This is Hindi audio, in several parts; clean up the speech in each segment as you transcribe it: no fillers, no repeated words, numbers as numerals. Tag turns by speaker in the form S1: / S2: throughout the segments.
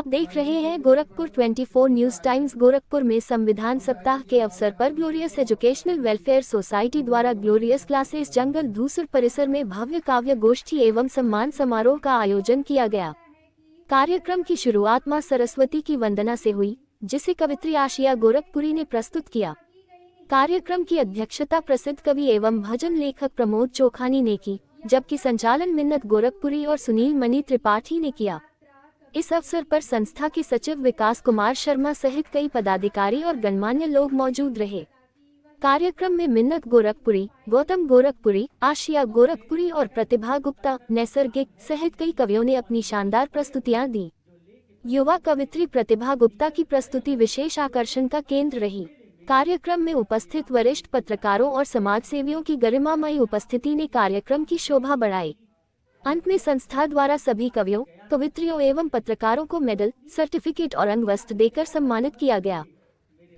S1: आप देख रहे हैं गोरखपुर 24 न्यूज टाइम्स। गोरखपुर में संविधान सप्ताह के अवसर पर ग्लोरियस एजुकेशनल वेलफेयर सोसाइटी द्वारा ग्लोरियस क्लासेस जंगल धूसर परिसर में भव्य काव्य गोष्ठी एवं सम्मान समारोह का आयोजन किया गया। कार्यक्रम की शुरुआत मां सरस्वती की वंदना से हुई, जिसे कवित्री आशिया गोरखपुरी ने प्रस्तुत किया। कार्यक्रम की अध्यक्षता प्रसिद्ध कवि एवं भजन लेखक प्रमोद चोखानी ने की, जबकि संचालन मिन्नत गोरखपुरी और सुनील मणि त्रिपाठी ने किया। इस अवसर पर संस्था के सचिव विकास कुमार शर्मा सहित कई पदाधिकारी और गणमान्य लोग मौजूद रहे। कार्यक्रम में मिन्नत गोरखपुरी, गौतम गोरखपुरी, आशिया गोरखपुरी और प्रतिभा गुप्ता, नैसर्गिक सहित कई कवियों ने अपनी शानदार प्रस्तुतियां दी। युवा कवित्री प्रतिभा गुप्ता की प्रस्तुति विशेष आकर्षण का केंद्र रही। कार्यक्रम में उपस्थित वरिष्ठ पत्रकारों और समाजसेवियों की गरिमामयी उपस्थिति ने कार्यक्रम की शोभा बढ़ाई। अंत में संस्था द्वारा सभी कवियों, कवित्रियों एवं पत्रकारों को मेडल, सर्टिफिकेट और अंगवस्त्र देकर सम्मानित किया गया।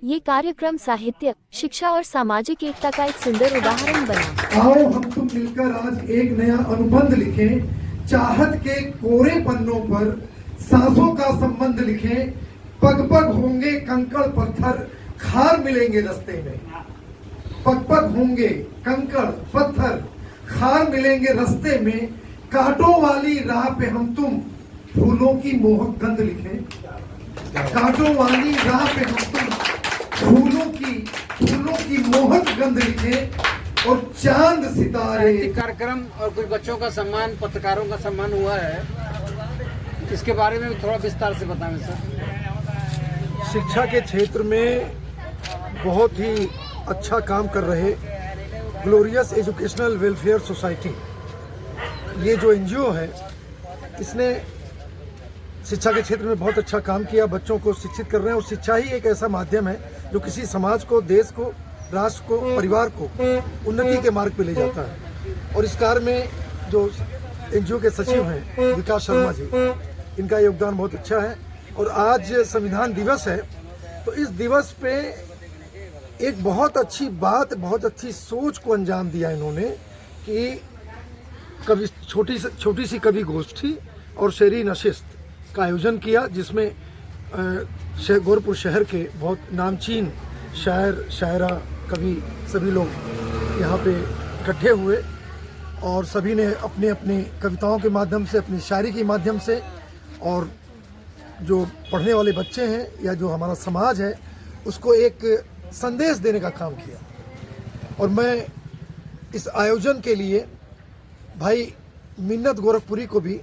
S1: ये कार्यक्रम साहित्य, शिक्षा और सामाजिक एकता का एक सुंदर उदाहरण बना।
S2: आओ हम तुम मिलकर आज एक नया अनुबंध लिखें, चाहत के कोरे पन्नों पर सांसों का संबंध लिखें। पग पग होंगे कंकड़ पत्थर, खार मिलेंगे रास्ते में। पग पग होंगे कंकड़ पत्थर, खार मिलेंगे रास्ते में। कांटों वाली राह पे हम तुम फूलों की मोहक गंध लिखें। कांटों वाली राह पे हम तुम फूलों की मोहक गंध लिखें। और चांद सितारे
S3: कार्यक्रम और कुछ बच्चों का सम्मान, पत्रकारों का सम्मान हुआ है, इसके बारे में थोड़ा विस्तार से बताएं सर।
S2: शिक्षा के क्षेत्र में बहुत ही अच्छा काम कर रहे ग्लोरियस एजुकेशनल वेलफेयर सोसाइटी, ये जो एनजीओ है, इसने शिक्षा के क्षेत्र में बहुत अच्छा काम किया। बच्चों को शिक्षित कर रहे हैं और शिक्षा ही एक ऐसा माध्यम है जो किसी समाज को, देश को, राष्ट्र को, परिवार को उन्नति के मार्ग पे ले जाता है। और इस कार्य में जो एनजीओ के सचिव हैं विकास शर्मा जी, इनका योगदान बहुत अच्छा है। और आज संविधान दिवस है, तो इस दिवस पे एक बहुत अच्छी बात, बहुत अच्छी सोच को अंजाम दिया इन्होंने कि कवि छोटी सी कवि गोष्ठी और शेरी नशिस्त का आयोजन किया, जिसमें गोरखपुर शहर के बहुत नामचीन शायर, शायरा, कवि सभी लोग यहाँ पे इकट्ठे हुए और सभी ने अपने अपने कविताओं के माध्यम से, अपनी शायरी के माध्यम से, और जो पढ़ने वाले बच्चे हैं या जो हमारा समाज है उसको एक संदेश देने का काम किया। और मैं इस आयोजन के लिए भाई मिन्नत गोरखपुरी को भी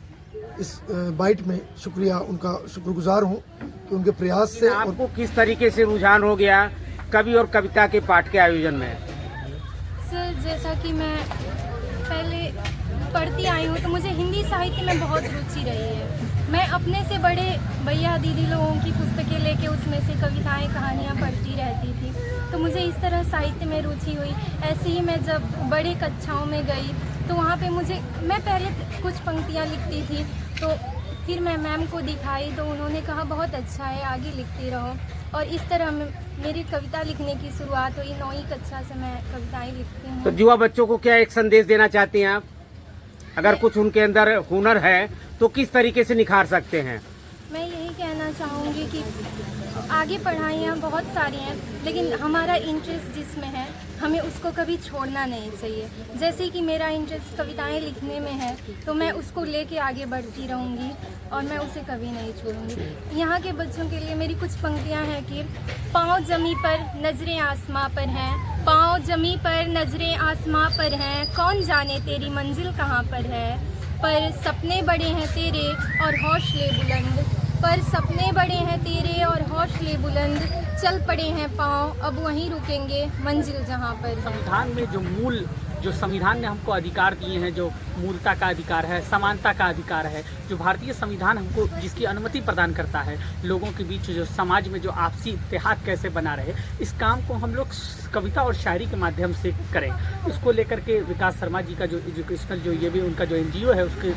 S2: इस बाइट में उनका शुक्रगुजार हूँ कि उनके प्रयास से।
S3: आपको किस तरीके से रुझान हो गया कवि और कविता के पाठ के आयोजन में?
S4: सर, जैसा कि मैं पहले पढ़ती आई हूँ तो मुझे हिंदी साहित्य में बहुत रुचि रही है। मैं अपने से बड़े भैया दीदी लोगों की पुस्तकें लेके उसमें से कविताएं, कहानियाँ पढ़ती रहती थी, तो मुझे इस तरह साहित्य में रुचि हुई। ऐसे ही मैं जब बड़े कक्षाओं में गई तो वहाँ पे मैं पहले कुछ पंक्तियाँ लिखती थी, तो फिर मैं मैम को दिखाई तो उन्होंने कहा बहुत अच्छा है, आगे लिखती रहो। और इस तरह मेरी कविता लिखने की शुरुआत हुई। 9वीं कक्षा से मैं कविताएं लिखती हूँ।
S3: तो युवा बच्चों को क्या एक संदेश देना चाहती हैं आप? अगर कुछ उनके अंदर हुनर है तो किस तरीके से निखार सकते हैं?
S4: मैं यही कहना चाहूँगी कि आगे पढ़ाइयाँ बहुत सारी हैं, लेकिन हमारा इंटरेस्ट जिसमें है हमें उसको कभी छोड़ना नहीं चाहिए। जैसे कि मेरा इंटरेस्ट कविताएं लिखने में है, तो मैं उसको लेके आगे बढ़ती रहूँगी और मैं उसे कभी नहीं छोड़ूंगी। यहाँ के बच्चों के लिए मेरी कुछ पंक्तियाँ हैं कि पाँव जमी पर नजरें आसमां पर हैं, पाँव जमी पर नजरें आसमां पर हैं, कौन जाने तेरी मंजिल कहाँ पर है। पर सपने बड़े हैं तेरे और हौसले बुलंद, पर सपने बड़े हैं तेरे और हौसले बुलंद, चल पड़े हैं पाँव अब वहीं रुकेंगे मंजिल जहाँ पर।
S5: संविधान में जो संविधान ने हमको अधिकार दिए हैं, जो मूलता का अधिकार है, समानता का अधिकार है, जो भारतीय संविधान हमको जिसकी अनुमति प्रदान करता है, लोगों के बीच जो समाज में जो आपसी इत्तेहाद कैसे बना रहे, इस काम को हम लोग कविता और शायरी के माध्यम से करें। उसको लेकर के विकास शर्मा जी का जो एजुकेशनल जो ये भी उनका जो एनजीओ है, उसके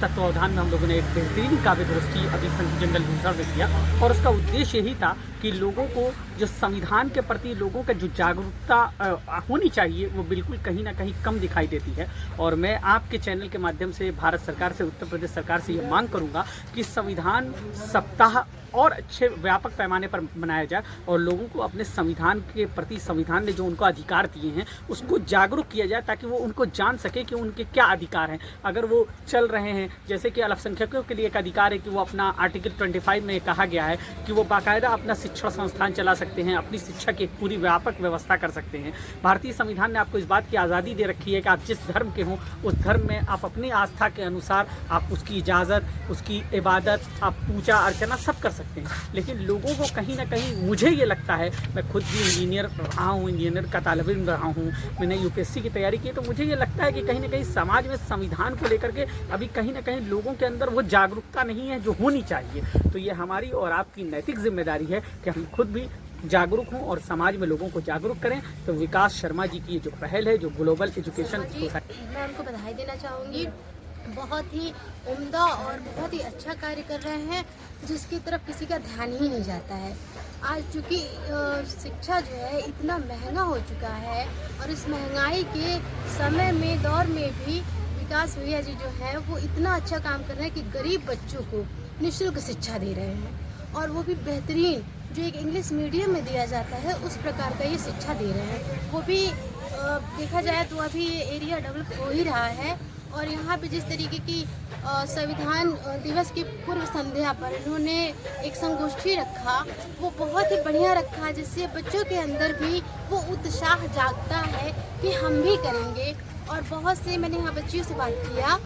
S5: तत्वावधान में हम लोगों ने एक बेहतरीन काव्य गोष्ठी अभी जंगल धूसर में किया। और उसका उद्देश्य यही था कि लोगों को जो संविधान के प्रति लोगों का जो जागरूकता होनी चाहिए वो बिल्कुल कहीं ना कहीं कम दिखाई देती है। और मैं आपके चैनल के माध्यम से भारत सरकार से, उत्तर प्रदेश सरकार से ये मांग करूंगा कि संविधान सप्ताह और अच्छे व्यापक पैमाने पर मनाया जाए और लोगों को अपने संविधान के प्रति, संविधान ने जो उनको अधिकार दिए हैं उसको जागरूक किया जाए, ताकि वो उनको जान सके कि उनके क्या अधिकार हैं। अगर वो चल रहे हैं, जैसे कि अल्पसंख्यकों के लिए एक अधिकार है कि वो अपना आर्टिकल 25 में कहा गया है कि वो बाकायदा अपना शिक्षण संस्थान चला सकते हैं, अपनी शिक्षा की एक पूरी व्यापक व्यवस्था कर सकते हैं। भारतीय संविधान ने आपको इस बात की आज़ादी दे रखी है कि आप जिस धर्म के हों उस धर्म में आप अपनी आस्था के अनुसार आप उसकी इजाज़त, उसकी इबादत, आप पूजा अर्चना सब कर सकते हैं। लेकिन लोगों को कहीं ना कहीं, मुझे ये लगता है, मैं खुद भी इंजीनियर रहा हूँ, इंजीनियर का तालिब इल्म रहा हूँ, मैंने यूपीएससी की तैयारी की, तो मुझे ये लगता है कि कहीं ना कहीं समाज में संविधान को लेकर के अभी कहीं ना कहीं लोगों के अंदर वो जागरूकता नहीं है जो होनी चाहिए। तो ये हमारी और आपकी नैतिक जिम्मेदारी है कि हम खुद भी जागरूक हों और समाज में लोगों को जागरूक करें। तो विकास शर्मा जी की ये जो पहल है, जो ग्लोबल एजुकेशन सोसाइटी,
S6: मैं उनको बधाई देना चाहूँगी। बहुत ही उम्दा और बहुत ही अच्छा कार्य कर रहे हैं, जिसकी तरफ किसी का ध्यान ही नहीं जाता है। आज चूँकि शिक्षा जो है इतना महंगा हो चुका है, और इस महंगाई के समय में, दौर में भी विकास भैया जी जो है वो इतना अच्छा काम कर रहे हैं कि गरीब बच्चों को निःशुल्क शिक्षा दे रहे हैं, और वो भी बेहतरीन, जो एक इंग्लिश मीडियम में दिया जाता है उस प्रकार का ये शिक्षा दे रहे हैं। वो भी देखा जाए तो अभी ये एरिया डेवलप हो ही रहा है। और यहाँ पे जिस तरीके की संविधान दिवस की पूर्व संध्या पर इन्होंने एक संगोष्ठी रखा, वो बहुत ही बढ़िया रखा, जिससे बच्चों के अंदर भी वो उत्साह जागता है कि हम भी करेंगे। और बहुत से, मैंने यहाँ बच्चियों से बात किया